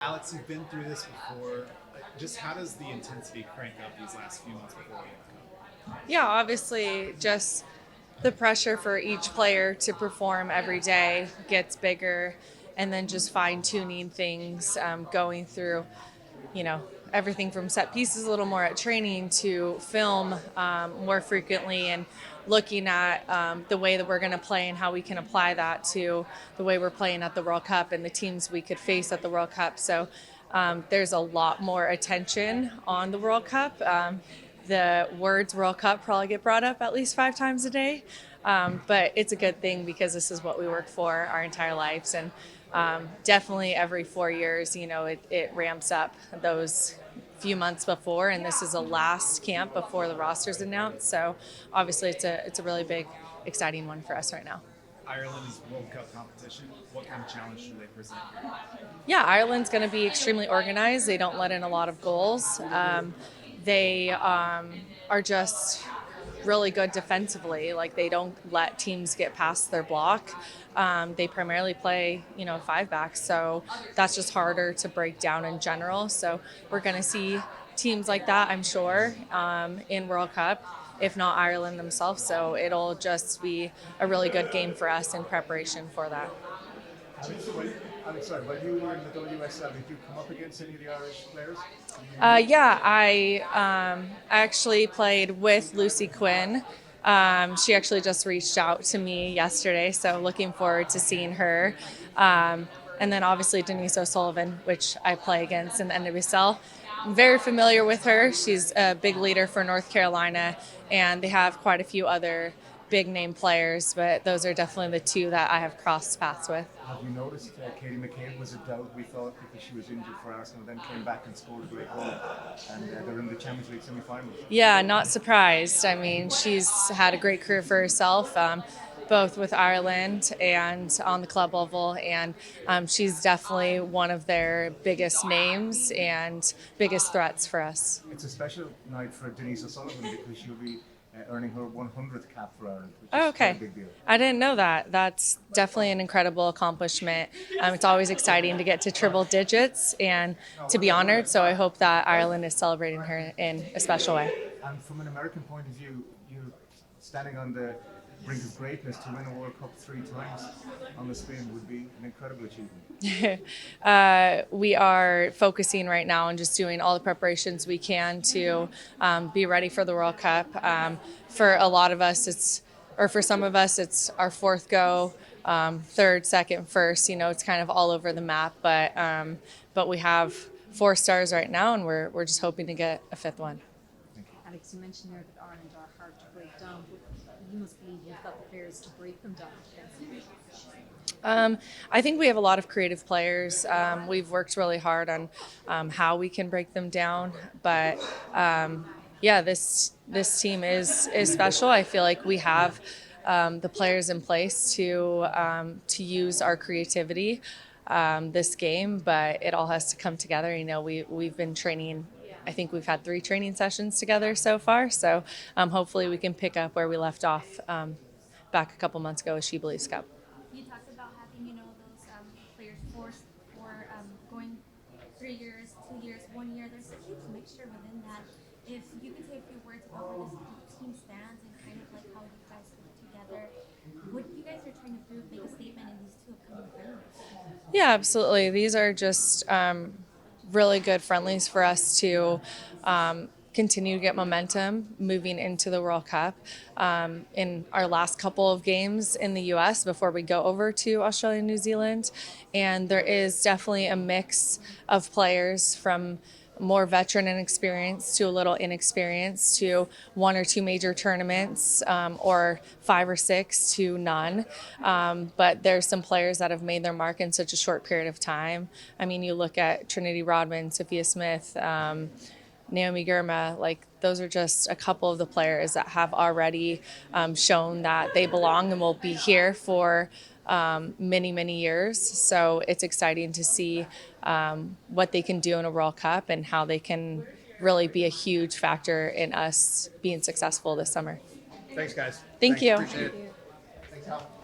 Alex, you've been through this before. Just how does the intensity crank up these last few months before the World Cup? Yeah, obviously, just the pressure for each player to perform every day gets bigger, and then just fine tuning things, going through, you know, everything from set pieces a little more at training to film more frequently and looking at the way that we're going to play and how we can apply that to the way we're playing at the World Cup and the teams we could face at the World Cup. So there's a lot more attention on the World Cup. The words World Cup probably get brought up at least 5 times a day. But it's a good thing because this is what we work for our entire lives. And definitely every 4 years, it ramps up those few months before. And this is the last camp before the roster's announced. So obviously it's a really big, exciting one for us right now. Ireland's World Cup competition, what kind of challenge do they present? Yeah, Ireland's going to be extremely organized. They don't let in a lot of goals. They are just really good defensively. Like they don't let teams get past their block. They primarily play, five backs, so that's just harder to break down in general. So we're going to see teams like that, I'm sure, in World Cup, if not Ireland themselves. So it'll just be a really good game for us in preparation for that. When you were in the WSL, did you come up against any of the Irish players? Yeah, I actually played with Lucy Quinn. She actually just reached out to me yesterday, so looking forward to seeing her. And then obviously Denise O'Sullivan, which I play against in the NWSL. I'm very familiar with her. She's a big leader for North Carolina, and they have quite a few other big name players, but those are definitely the two that I have crossed paths with. Have you noticed Katie McCabe was a doubt, we thought, because she was injured for Arsenal, then came back and scored a great goal, and they're in the Champions League semi-finals. Yeah, not surprised. I mean, she's had a great career for herself, both with Ireland and on the club level, and she's definitely one of their biggest names and biggest threats for us. It's a special night for Denise O'Sullivan because she'll be earning her 100th cap for Ireland, which Oh, is quite a okay. big deal. I didn't know that. That's definitely an incredible accomplishment. It's always exciting to get to triple digits and to be honored. So I hope that Ireland is celebrating her in a special way. And from an American point of view, you're standing on the brink of greatness. To win a World Cup 3 times on the spin would be an incredible achievement. We are focusing right now on just doing all the preparations we can to be ready for the World Cup. For a lot of us, for some of us, it's our fourth go, third, second, first. It's kind of all over the map, but we have 4 stars right now, and we're just hoping to get a fifth one. Alex, you mentioned there that Ireland are hard to break down, but you must believe you've got the players to break them down defensively. I think we have a lot of creative players. We've worked really hard on how we can break them down, but yeah, this team is special. I feel like we have the players in place to use our creativity this game, but it all has to come together. We've been training. I think we've had 3 training sessions together so far, so hopefully we can pick up where we left off back a couple months ago with She Believes Cup. You talked about having, those players forced for going 3 years, 2 years, 1 year. There's a huge mixture within that. If you could say a few words about where this team stands and kind of like how you guys put together, what you guys are trying to do, make a statement in these 2 upcoming finals. Yeah, absolutely. These are just really good friendlies for us to continue to get momentum moving into the World Cup. In our last couple of games in the U.S. before we go over to Australia and New Zealand, and there is definitely a mix of players from more veteran and experience to a little inexperienced to 1 or 2 major tournaments, or 5 or 6 to none. But there's some players that have made their mark in such a short period of time. I mean, you look at Trinity Rodman, Sophia Smith, Naomi Girma, like those are just a couple of the players that have already shown that they belong and will be here for many, many years. So it's exciting to see what they can do in a World Cup and how they can really be a huge factor in us being successful this summer. Thanks, guys. Thank you. Appreciate it. Thanks, Al.